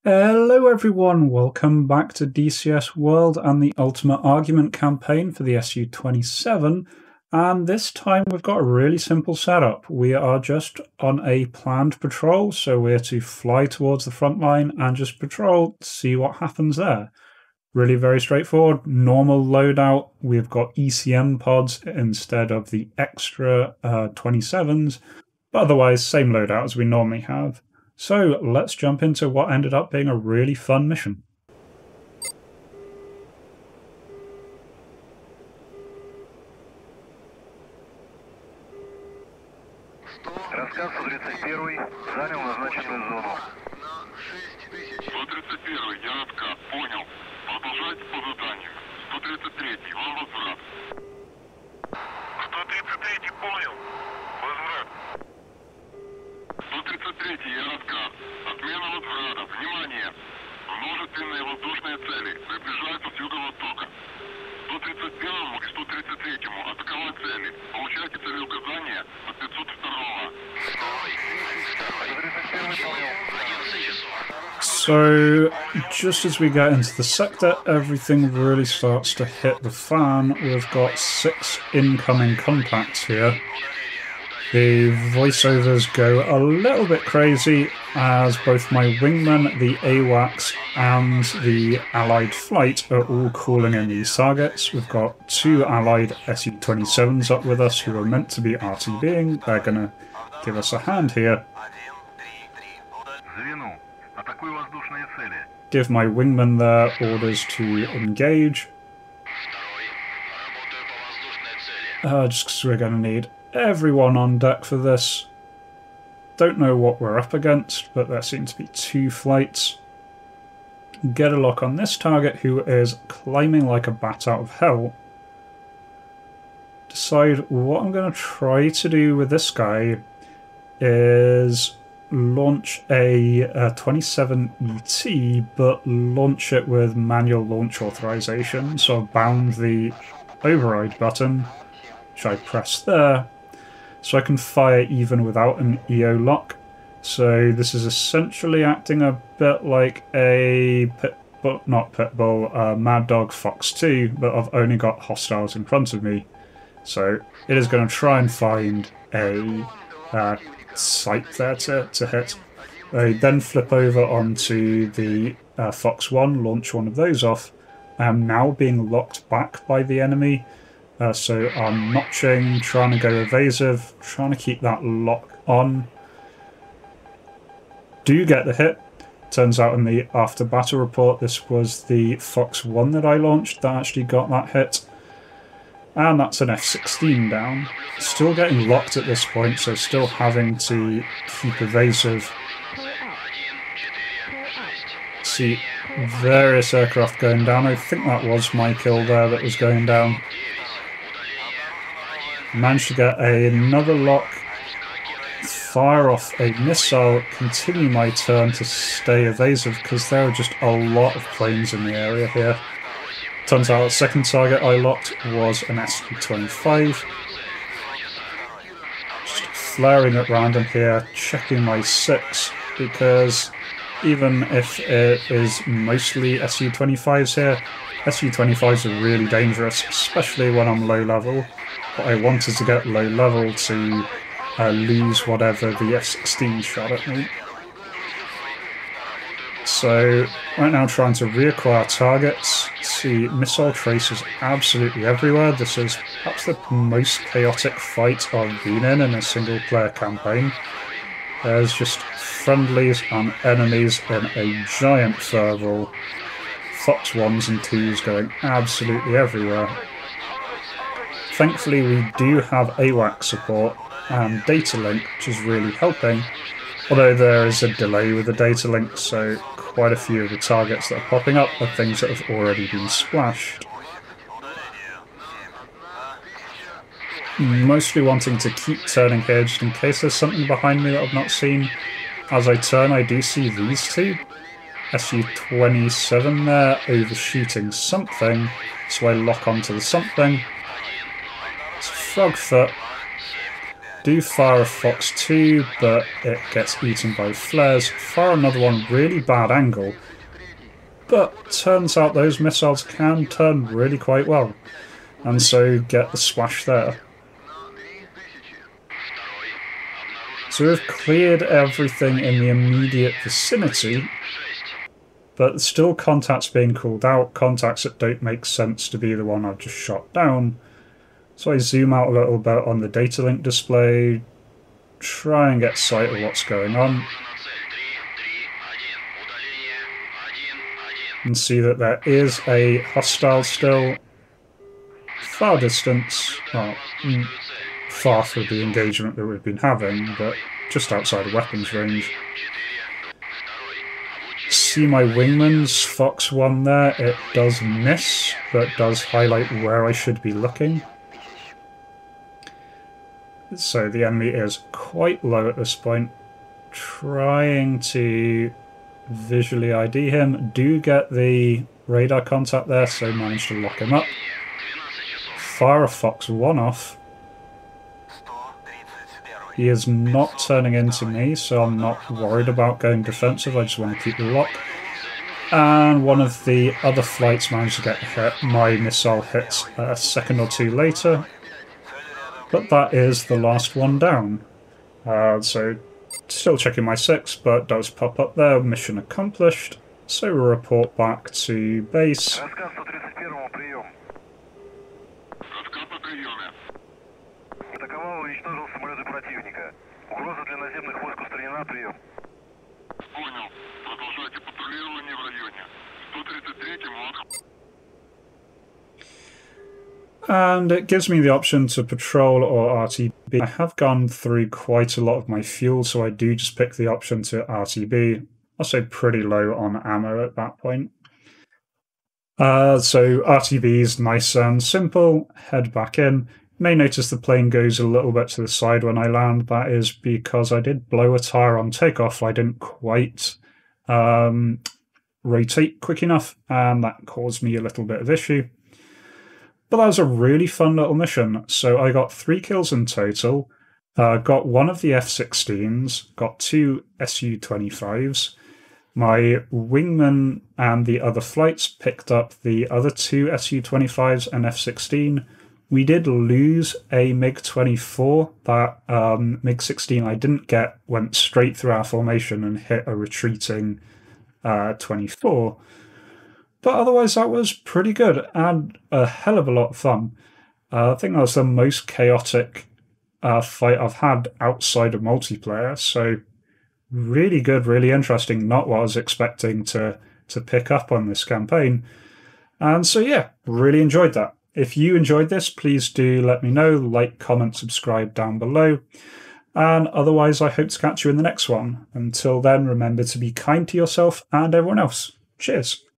Hello everyone, welcome back to DCS World and the Ultimate Argument Campaign for the SU-27, and this time we've got a really simple setup. We are just on a planned patrol, so we're to fly towards the front line and just patrol, see what happens there. Really very straightforward, normal loadout. We've got ECM pods instead of the extra 27s, but otherwise same loadout as we normally have. So let's jump into what ended up being a really fun mission. Рассказ 131 занял назначенную зону. 131, я откат, понял. Продолжайте по заданию. 133, вам возврат. 133, понял. Возврат. 133, я откат. Отмена возврата. Внимание! Множественные воздушные цели приближаются с юго-востока. 131 и 133 атаковать цели. Получайте целеуказания от 502. So, just as we get into the sector, everything really starts to hit the fan. We've got 6 incoming contacts here. The voiceovers go a little bit crazy as both my wingman, the AWACS, and the allied flight are all calling in these targets. We've got 2 allied SU-27s up with us who are meant to be RTBing. They're going to give us a hand here. Give my wingman their orders to engage. Just because we're going to need everyone on deck for this. Don't know what we're up against, but there seem to be 2 flights. Get a lock on this target who is climbing like a bat out of hell. Decide what I'm going to try to do with this guy is launch a 27 ET, but launch it with manual launch authorization. So I've bound the override button, which I press there, so I can fire even without an EO lock. So this is essentially acting a bit like a Mad Dog Fox 2, but I've only got hostiles in front of me. So it is going to try and find a site there to hit. I then flip over onto the Fox 1, launch one of those off. I am now being locked back by the enemy. So I'm notching, trying to go evasive, trying to keep that lock on. Do get the hit. Turns out in the after battle report this was the Fox 1 that I launched that actually got that hit. And that's an F-16 down. Still getting locked at this point, so still having to keep evasive. See various aircraft going down. I think that was my kill there that was going down. Managed to get another lock, fire off a missile, continue my turn to stay evasive because there are just a lot of planes in the area here. Turns out the second target I locked was an SU-25. Just flaring at random here, checking my 6, because even if it is mostly SU-25s here, SU-25s are really dangerous, especially when I'm low level. But I wanted to get low level to lose whatever the F-16 shot at me. So right now trying to reacquire targets. See missile traces absolutely everywhere. This is perhaps the most chaotic fight I've been in a single player campaign. There's just friendlies and enemies in a giant furball. Fox 1s and 2s going absolutely everywhere. Thankfully we do have AWACS support and data link, which is really helping, although there is a delay with the data link, so quite a few of the targets that are popping up are things that have already been splashed. Mostly wanting to keep turning here just in case there's something behind me that I've not seen. As I turn I do see these 2. SU-27 there overshooting something, so I lock onto the something. It's Frogfoot. do fire a Fox 2, but it gets eaten by flares. Fire another one, really bad angle. But turns out those missiles can turn really quite well. And so get the splash there. So we've cleared everything in the immediate vicinity, but still contacts being called out, contacts that don't make sense to be the one I've just shot down. So I zoom out a little bit on the data link display, try and get sight of what's going on, and see that there is a hostile still, far distance, well, far from the engagement that we've been having, but just outside of weapons range. See my wingman's Fox 1 there, it does miss, but does highlight where I should be looking. So the enemy is quite low at this point, trying to visually ID him. Do get the radar contact there, so manage to lock him up. Fire a Fox 1 off. He is not turning into me, so I'm not worried about going defensive, I just want to keep the lock. And one of the other flights managed to get hit. My missile hits a second or two later, but that is the last one down. So still checking my 6, but does pop up there, mission accomplished. So we'll report back to base. Атаковал и уничтожил самолеты противника. Угроза для наземных войск устранена, прием. Понял. Продолжайте патрулирование в районе. 133-м And it gives me the option to patrol or RTB. I have gone through quite a lot of my fuel, so I do just pick the option to RTB. I'll say pretty low on ammo at that point. So RTB is nice and simple. Head back in. You may notice the plane goes a little bit to the side when I land. That is because I did blow a tire on takeoff. I didn't quite rotate quick enough, and that caused me a little bit of issue. But that was a really fun little mission. So I got 3 kills in total, got one of the F-16s, got 2 SU-25s. My wingman and the other flights picked up the other 2 SU-25s and F-16. We did lose a MiG-24. That MiG-16 I didn't get, went straight through our formation and hit a retreating 24. But otherwise that was pretty good and a hell of a lot of fun. I think that was the most chaotic fight I've had outside of multiplayer, so really good, really interesting, not what I was expecting to pick up on this campaign. And so yeah, really enjoyed that. If you enjoyed this, please do let me know, like, comment, subscribe down below. And otherwise I hope to catch you in the next one. Until then, remember to be kind to yourself and everyone else. Cheers.